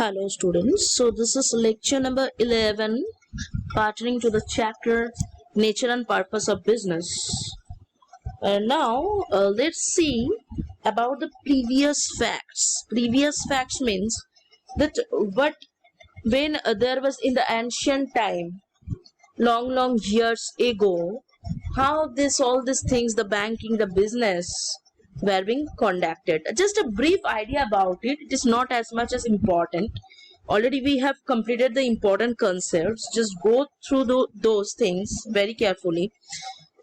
Hello students, so this is lecture number 11 pertaining to the chapter Nature and Purpose of Business. Now let's see about the previous facts. Previous facts means that when there was in the ancient time, long years ago, how all these things, the banking, the business were being conducted. Just a brief idea about it. It is not as much as important. Already we have completed the important concepts. Just go through those things very carefully.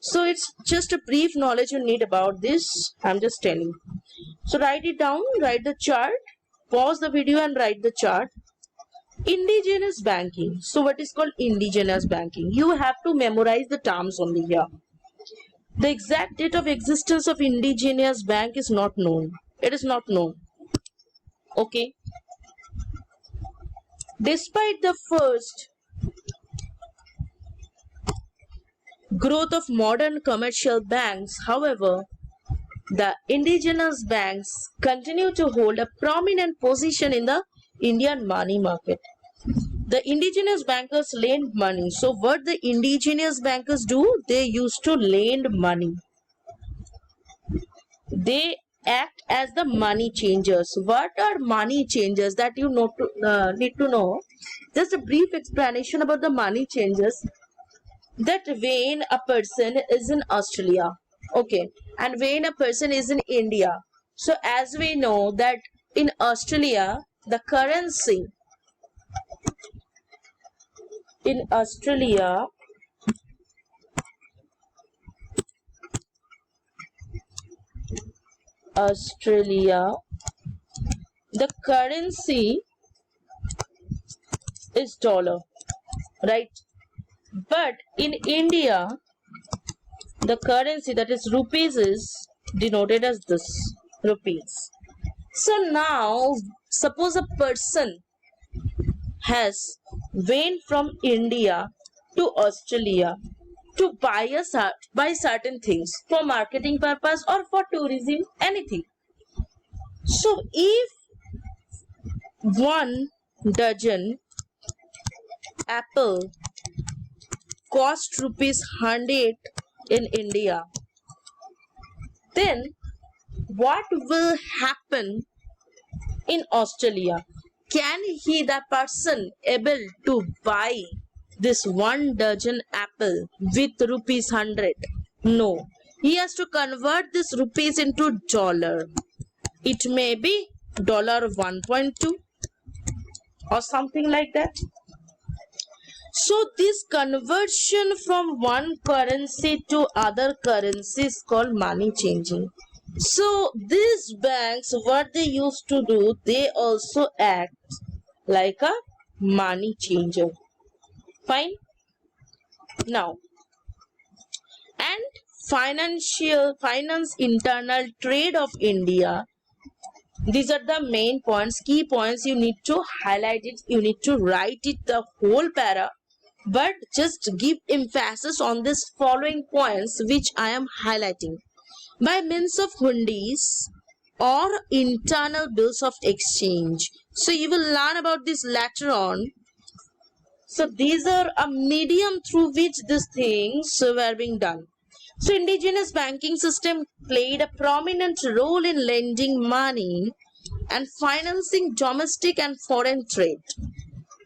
So it's just a brief knowledge you need about this. I'm just telling. So write it down, write the chart, pause the video and write the chart. Indigenous banking. So what is called indigenous banking? You have to memorize the terms only here. The exact date of existence of indigenous bank is not known. It is not known. Okay. Despite the first growth of modern commercial banks, however, the indigenous banks continue to hold a prominent position in the Indian money market. The indigenous bankers lend money. So what the indigenous bankers do? They used to lend money. They act as the money changers. What are money changers? That you need to know. Just a brief explanation about the money changers. That when a person is in Australia, okay, and when a person is in India, so as we know that in Australia the currency in Australia the currency is dollar, right? But in India the currency, that is rupees, is denoted as this, rupees. So now suppose a person has went from India to Australia to buy certain things for marketing purpose or for tourism, anything. So if 1 dozen apple cost rupees 100 in India, then what will happen in Australia? Can that person able to buy this 1 dozen apple with rupees 100? No. He has to convert this rupees into dollar. It may be $1.2 or something like that. So this conversion from one currency to other currency is called money changing. So these banks, what they used to do, they also act like a money changer. Fine. Now, and finance internal trade of India. These are the main points, key points. You need to highlight it. You need to write it, the whole para. But just give emphasis on this following points which I am highlighting. By means of hundis or internal bills of exchange. So you will learn about this later on. So these are a medium through which these things were being done. So indigenous banking system played a prominent role in lending money and financing domestic and foreign trade.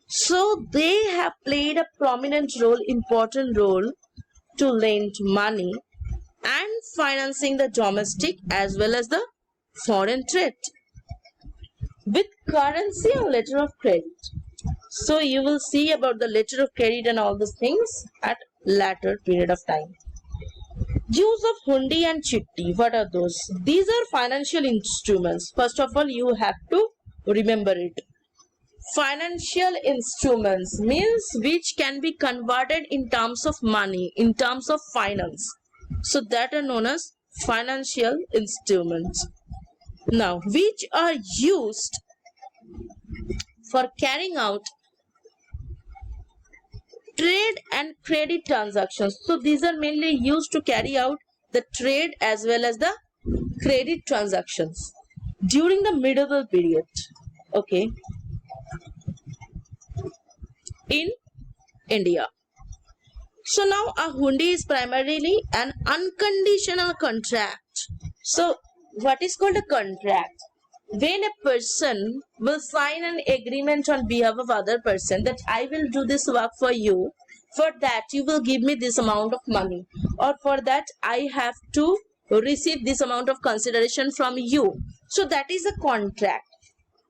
So they have played a prominent role, important role to lend money and financing the domestic as well as the foreign trade with currency or letter of credit. So you will see about the letter of credit and all these things at later period of time. Use of hundi and chitti, what are those? These are financial instruments. First of all, you have to remember it. Financial instruments means which can be converted in terms of money, in terms of finance. So that are known as financial instruments. Now, which are used for carrying out trade and credit transactions. So these are mainly used to carry out the trade as well as the credit transactions during the medieval period. Okay. in India. So now a hundi is primarily an unconditional contract. So what is called a contract? When a person will sign an agreement on behalf of other person that I will do this work for you, for that you will give me this amount of money, or for that I have to receive this amount of consideration from you. So that is a contract.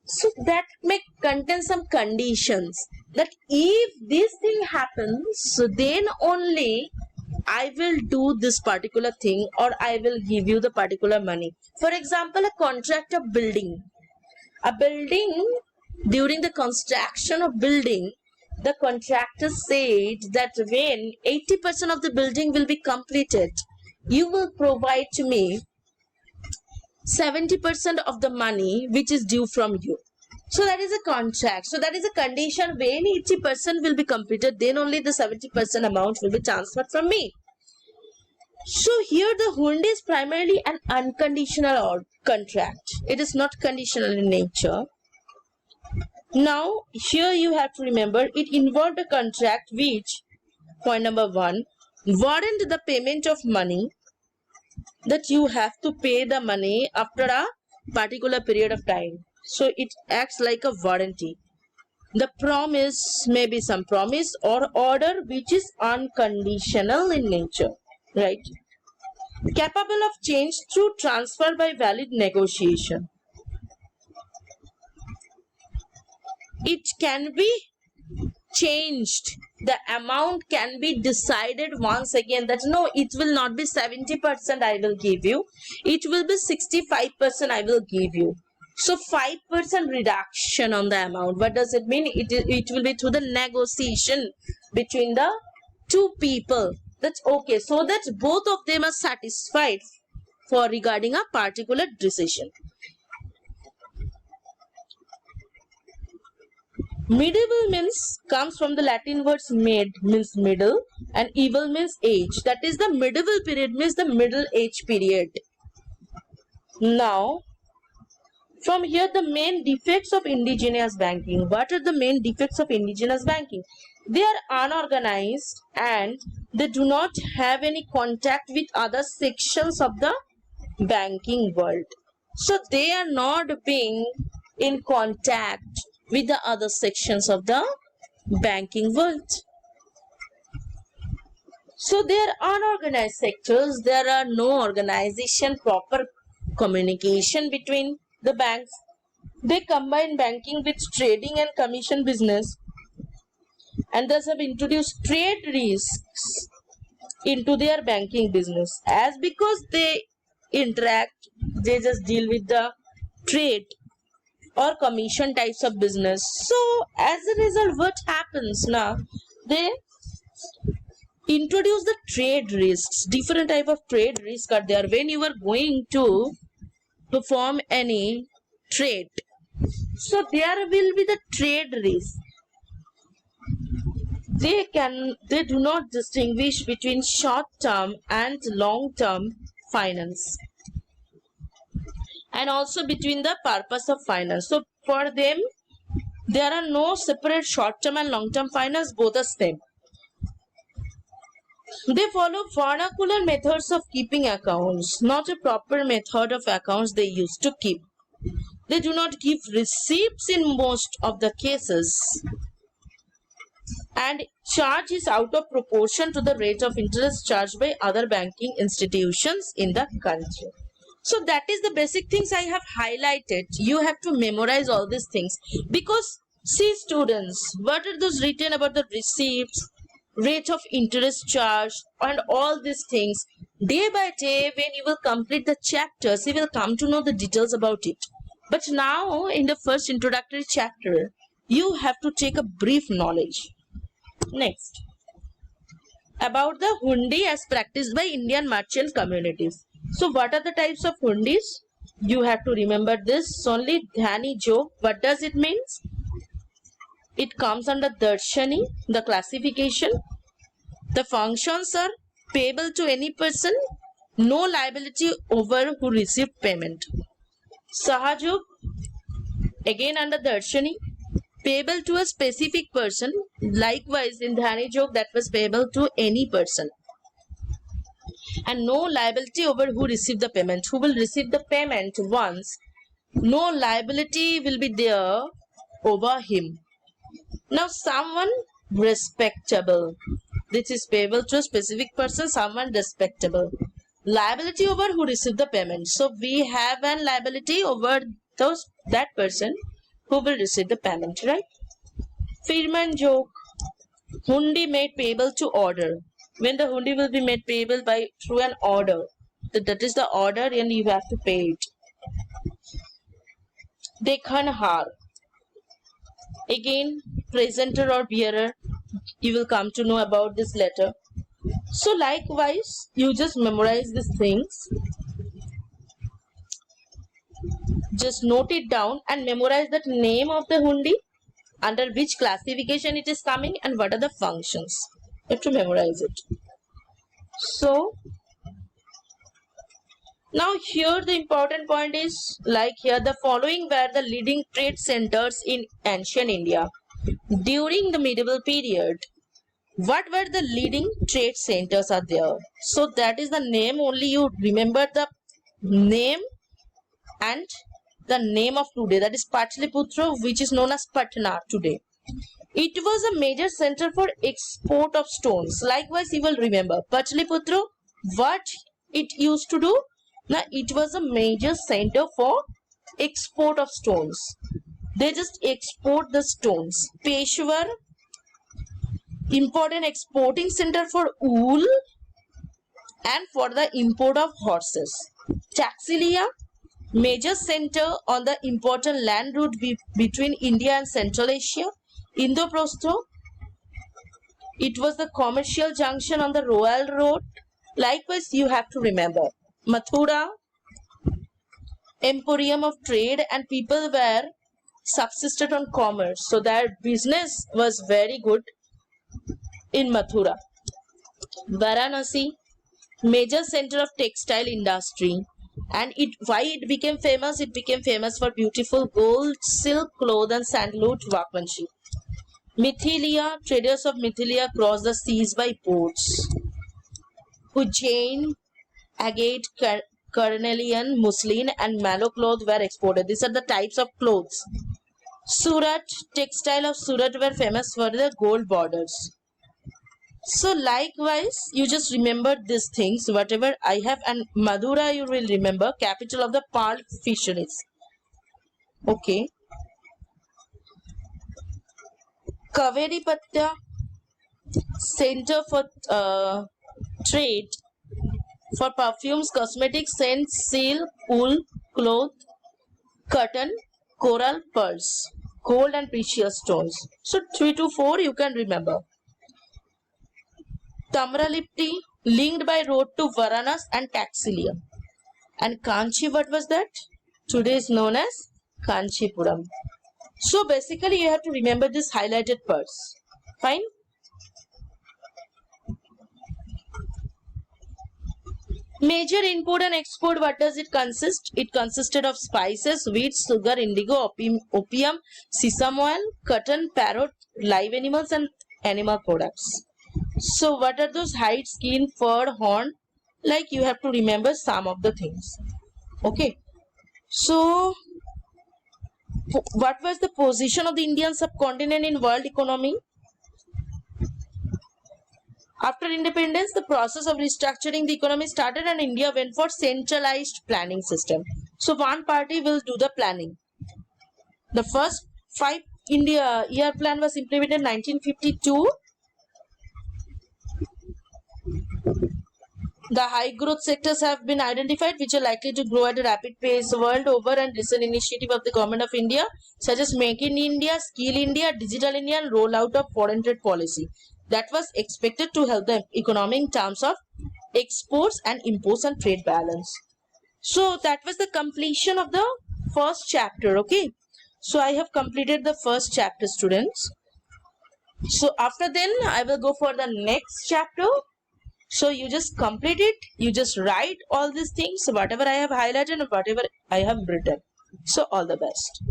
So that may contain some conditions that if this thing happens, so then only I will do this particular thing or I will give you the particular money. For example, a contract of building. A building, during the construction of building, the contractor said that when 80% of the building will be completed, you will provide to me 70% of the money which is due from you. So that is a contract. So that is a condition. When 80% will be completed, then only the 70% amount will be transferred from me. So here the hundi is primarily an unconditional contract. It is not conditional in nature. Now here you have to remember it involved a contract which, point number 1, warrant the payment of money, that you have to pay the money after a particular period of time. So it acts like a warranty. The promise may be some promise or order which is unconditional in nature, right? Capable of change through transfer by valid negotiation. It can be changed. The amount can be decided once again that no, it will not be 70% I will give you. It will be 65% I will give you. So 5% reduction on the amount. What does it mean? It will be through the negotiation between the two people. That's okay. So that both of them are satisfied for regarding a particular decision. Medieval means comes from the Latin words med means middle and evil means age. That is the medieval period means the middle age period. Now from here the main defects of indigenous banking. What are the main defects of indigenous banking? They are unorganized and they do not have any contact with other sections of the banking world. So they are not being in contact with the other sections of the banking world. So they are unorganized sectors. There are no organization, proper communication between the banks. They combine banking with trading and commission business and thus have introduced trade risks into their banking business. As because they interact, they just deal with the trade or commission types of business. So as a result, what happens now? They introduce the trade risks. Different type of trade risks are there when you are going to perform any trade. So there will be the trade risk. They do not distinguish between short term and long term finance, and also between the purpose of finance. So for them there are no separate short term and long term finance, both are same. They follow vernacular methods of keeping accounts, not a proper method of accounts they used to keep. They do not give receipts in most of the cases, and charge is out of proportion to the rate of interest charged by other banking institutions in the country. So that is the basic things I have highlighted. You have to memorize all these things because see students, what are those written about the receipts, rate of interest charge and all these things? Day by day when you will complete the chapters, you will come to know the details about it. But now in the first introductory chapter, you have to take a brief knowledge. Next, about the hundi as practiced by Indian merchant communities. So what are the types of hundis? You have to remember this only. Dhani jo, what does it mean? It comes under darshani, the classification. The functions are payable to any person, no liability over who received payment. Sahajog, again under darshani, payable to a specific person. Likewise, in Dhani joke, that was payable to any person. And no liability over who received the payment. Who will receive the payment once, no liability will be there over him. Now, someone respectable. This is payable to a specific person, someone respectable. Liability over who received the payment. So, we have an liability over that person who will receive the payment, right? Firman joke. Hundi made payable to order. When the hundi will be made payable by through an order, that is the order and you have to pay it. Dekhan har. Again, presenter or bearer, you will come to know about this letter. So likewise, you just memorize these things. Just note it down and memorize the name of the hundi, under which classification it is coming, and what are the functions. You have to memorize it. So now here the important point is, like here, the following were the leading trade centers in ancient India during the medieval period. What were the leading trade centers are there? So that is the name only, you remember the name and the name of today, that is Pataliputra, which is known as Patna today. It was a major center for export of stones. Likewise, you will remember Pataliputra, what it used to do. Now, it was a major center for export of stones. They just export the stones. Peshawar, important exporting center for wool and for the import of horses. Taxilia, major center on the important land route between India and Central Asia. Indraprastha, it was the commercial junction on the Royal Road. Likewise, you have to remember Mathura, emporium of trade, and people were subsisted on commerce. So their business was very good in Mathura. Varanasi, major center of textile industry. And why it became famous? It became famous for beautiful gold, silk, cloth and sandalwood workmanship. Mithilia, traders of Mithilia crossed the seas by boats. Ujjain, agate, carnelian, muslin and mallow cloth were exported. These are the types of clothes. Surat, textile of Surat were famous for the gold borders. So likewise, you just remember these things, whatever I have. And Madura, you will remember, capital of the pearl fisheries. Okay. Kaveripatya, center for trade for perfumes, cosmetics, scents, silk, wool, cloth, cotton, coral, pearls, gold and precious stones. So 3 to 4 you can remember. Tamralipti, linked by road to Varanasi and Taxilia. And Kanchi, what was that? Today is known as Kanchipuram. So basically you have to remember this highlighted parts. Fine? Major import and export, what does it consist? It consisted of spices, wheat, sugar, indigo, opium, sesame oil, cotton, parrot, live animals and animal products. So what are those? Hide, skin, fur, horn? Like you have to remember some of the things. Okay. So what was the position of the Indian subcontinent in world economy? After independence, the process of restructuring the economy started and India went for centralized planning system. So one party will do the planning. The first 5-year plan was implemented in 1952. The high growth sectors have been identified which are likely to grow at a rapid pace world over, and recent initiative of the government of India such as Make in India, Skill India, Digital India and rollout of foreign trade policy that was expected to help the economy in terms of exports and imports and trade balance. So that was the completion of the first chapter. Okay, so I have completed the first chapter, students. So after then I will go for the next chapter. So you just complete it, you just write all these things, whatever I have highlighted and whatever I have written. So all the best.